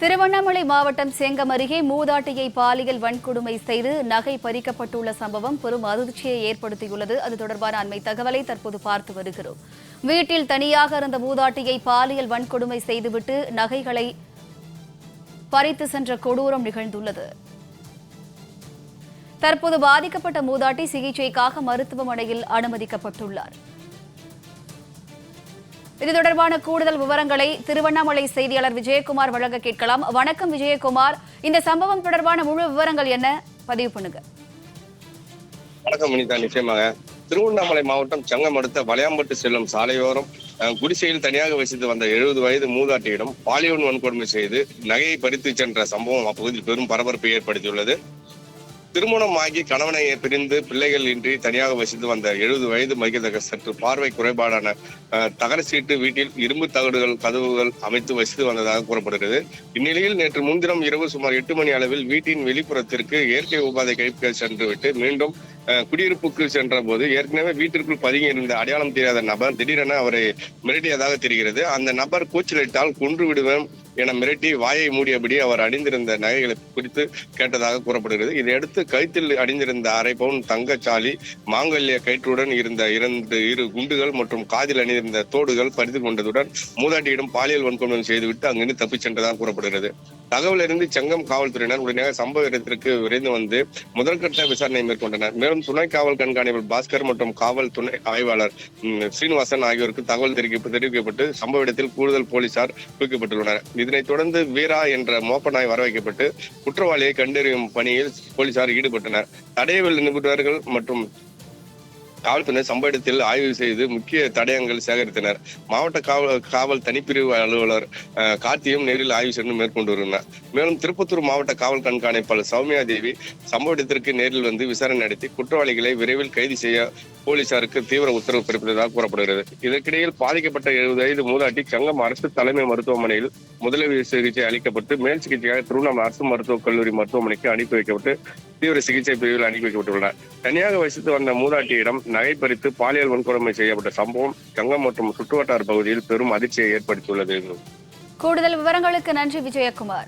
திருவண்ணாமலை மாவட்டம் செங்கம் அருகே மூதாட்டியை பாலியல் வன்கொடுமை செய்து நகை பறிக்கப்பட்டுள்ள சம்பவம் பெரும் அதிர்ச்சியை ஏற்படுத்தியுள்ளது. அது தொடர்பான அண்மை தகவலை தற்போது பார்த்து வருகிறோம். வீட்டில் தனியாக இருந்த மூதாட்டியை பாலியல் வன்கொடுமை செய்துவிட்டு நகைகளை பறித்து சென்ற கொடூரம் நிகழ்ந்துள்ளது. தற்போது பாதிக்கப்பட்ட மூதாட்டி சிகிச்சைக்காக மருத்துவமனையில் அனுமதிக்கப்பட்டுள்ளார். இது தொடர்பான கூடுதல் விவரங்களை திருவண்ணாமலை செய்தியாளர் விஜயகுமார் வழங்க கேட்கலாம். வணக்கம் விஜயகுமார், இந்த சம்பவம் தொடர்பான முழு விவரங்கள் என்ன, பதிவு பண்ணுங்க. வணக்கம் வினிதா. நிச்சயமாக திருவண்ணாமலை மாவட்டம் செங்கம் அடுத்த வளையாம்பட்டு செல்லும் சாலையோரம் குடிசையில் தனியாக வசித்து வந்த 70 வயது மூதாட்டியிடம் பாலியல் வன்கொடுமை செய்து நகையை பறித்து சென்ற சம்பவம் அப்பகுதியில் பெரும் பரபரப்பை ஏற்படுத்தியுள்ளது. திருமணமாகி கணவனை பிரிந்து பிள்ளைகள் இன்றி தனியாக வசித்து வந்த 70 வயது மகிழ்ந்தக சற்று பார்வை குறைபாடான தகர சீட்டு வீட்டில் இரும்பு தகடுகள் கதவுகள் அமைத்து வசித்து வந்ததாக கூறப்படுகிறது. இந்நிலையில் நேற்று முன்தினம் இரவு சுமார் 8 மணி அளவில் வீட்டின் வெளிப்புறத்திற்கு இயற்கை உபாதை கைப்பு சென்றுவிட்டு மீண்டும் குடியிருப்புக்கு சென்ற போது ஏற்கனவே வீட்டிற்குள் பதுங்கி இருந்த அடையாளம் தெரியாத நபர் திடீரென அவரை மிரட்டியதாக தெரிகிறது. அந்த நபர் கூச்சலிட்டால் கொன்று விடுவேன் என மிரட்டி வாயை மூடியபடி அவர் அணிந்திருந்த நகைகளை குறித்து கேட்டதாக கூறப்படுகிறது. இதையடுத்து கழுத்தில் அணிந்திருந்த 1/2 பவுன் தங்கச்சாலி, மாங்கல்ய கயிற்றுடன் இருந்த 2 குண்டுகள் மற்றும் காதில் அணிந்திருந்த தோடுகள் பறித்து கொண்டதுடன் மூதாட்டியிடம் பாலியல் வன்கொடுமை செய்துவிட்டு அங்கிருந்து தப்பிச் சென்றதாக கூறப்படுகிறது. தகவல் அறிந்து செங்கம் காவல்துறையினர் உடனடியாக சம்பவ இடத்திற்கு விரைந்து வந்து முதற்கட்ட விசாரணை மேற்கொண்டனர். மேலும் துணை காவல் கண்காணிப்பாளர் பாஸ்கர் மற்றும் காவல் துணை ஆய்வாளர் ஸ்ரீனிவாசன் ஆகியோருக்கு தகவல் தெரிவிக்கப்பட்டு சம்பவ இடத்தில் கூடுதல் போலீசார் குவிக்கப்பட்டுள்ளனர். இதனைத் தொடர்ந்து வீரா என்ற மோப்ப நாய் வரவைக்கப்பட்டு குற்றவாளியை கண்டறியும் பணியில் போலீசார் ஈடுபட்டனர். தடயவியல் நிபுணர்கள் மற்றும் காவல்துறை சம்பவ இடத்தில் ஆய்வு செய்து முக்கிய தடயங்கள் சேகரித்தனர். மாவட்ட காவல் தனிப்பிரிவு அலுவலர் கார்த்தியும் நேரில் ஆய்வு சென்று மேற்கொண்டு வருகிறார். மேலும் திருப்பத்தூர் மாவட்ட காவல் கண்காணிப்பாளர் சௌமியா தேவி சம்பவ இடத்திற்கு நேரில் வந்து விசாரணை நடத்தி குற்றவாளிகளை விரைவில் கைது செய்ய போலீசாருக்கு தீவிர உத்தரவு பிறப்பித்ததாக கூறப்படுகிறது. இதற்கிடையில் பாதிக்கப்பட்ட 70 வயது மூதாட்டி செங்கம் அரசு தலைமை மருத்துவமனையில் முதலுதவி சிகிச்சை அளிக்கப்பட்டு மேல் சிகிச்சையாக திருவண்ணாமலை அரசு மருத்துவக் கல்லூரி மருத்துவமனைக்கு அனுப்பி வைக்கப்பட்டு தீவிர சிகிச்சை பிரிவில் அனுப்பி வைக்கப்பட்டுள்ளனர். தனியாக வசித்து வந்த மூதாட்டியிடம் நகை பறித்து பாலியல் வன்கொடுமை செய்யப்பட்ட சம்பவம் செங்கம் மற்றும் சுற்றுவட்டார பகுதியில் பெரும் அதிர்ச்சியை ஏற்படுத்தியுள்ளது. கூடுதல் விவரங்களுக்கு நன்றி விஜயகுமார்.